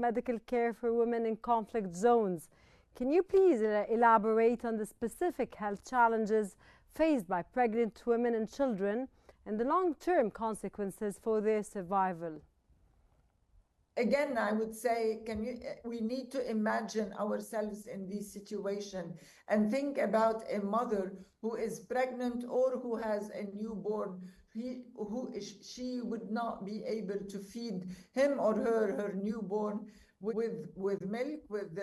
medical care for women in conflict zones. Can you please elaborate on the specific health challenges faced by pregnant women and children and the long-term consequences for their survival? Again, I would say, we need to imagine ourselves in this situation and think about a mother who is pregnant or who has a newborn. She would not be able to feed him or her newborn with milk, with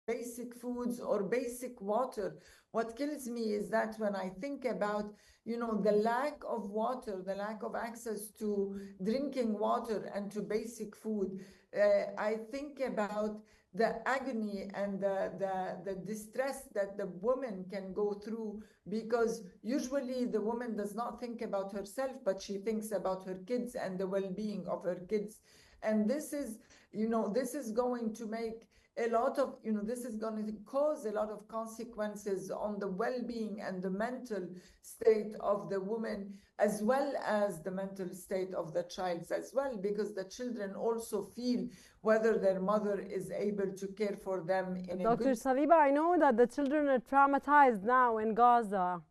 basic foods or basic water. What kills me is that when I think about, the lack of water, the lack of access to drinking water and to basic food, I think about the agony and the distress that the woman can go through, because usually the woman does not think about herself, but she thinks about her kids and the well-being of her kids. And this is going to make this is going to cause a lot of consequences on the well-being and the mental state of the woman, as well as the mental state of the child as well, because the children also feel whether their mother is able to care for them in a good... Dr. Saliba, I know that the children are traumatized now in Gaza.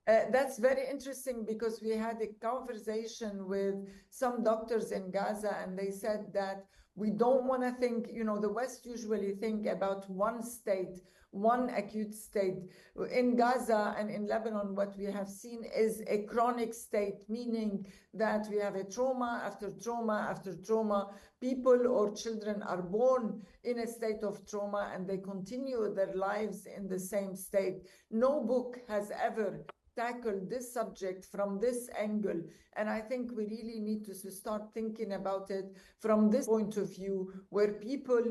That's very interesting, because we had a conversation with some doctors in Gaza, and they said that we don't want to think, the West usually think about one state, one acute state. In Gaza and in Lebanon, what we have seen is a chronic state, meaning that we have a trauma after trauma after trauma. People or children are born in a state of trauma and they continue their lives in the same state. No book has ever tackled this subject from this angle, and I think we really need to start thinking about it from this point of view, where people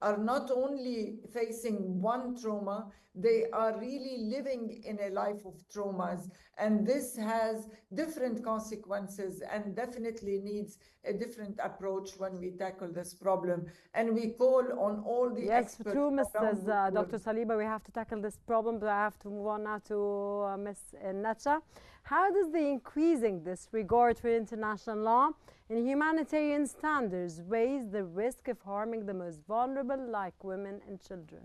are not only facing one trauma, they are really living in a life of traumas, and this has different consequences and definitely needs a different approach when we tackle this problem. And we call on all the experts. Yes, true, Mrs. Dr. Saliba, we have to tackle this problem, but I have to move on now to Ms. Najat. How does the increasing disregard for international law and humanitarian standards raise the risk of harming the most vulnerable, like women and children?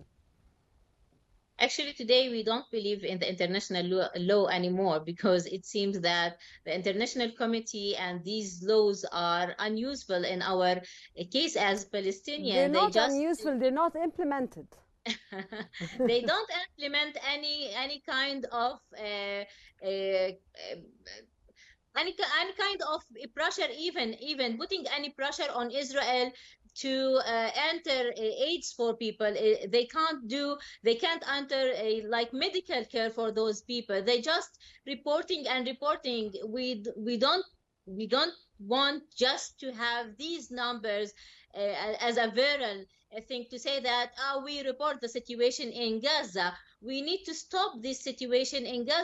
Actually, today we don't believe in the international law anymore, because it seems that the international committee and these laws are unuseful in our case as Palestinians. They're not unuseful, they're not implemented. They don't implement any kind of any kind of pressure, even putting any pressure on Israel to enter aids for people. They can't enter like medical care for those people. They just reporting. We don't want just to have these numbers as a viral thing to say that we report the situation in Gaza. We need to stop this situation in Gaza.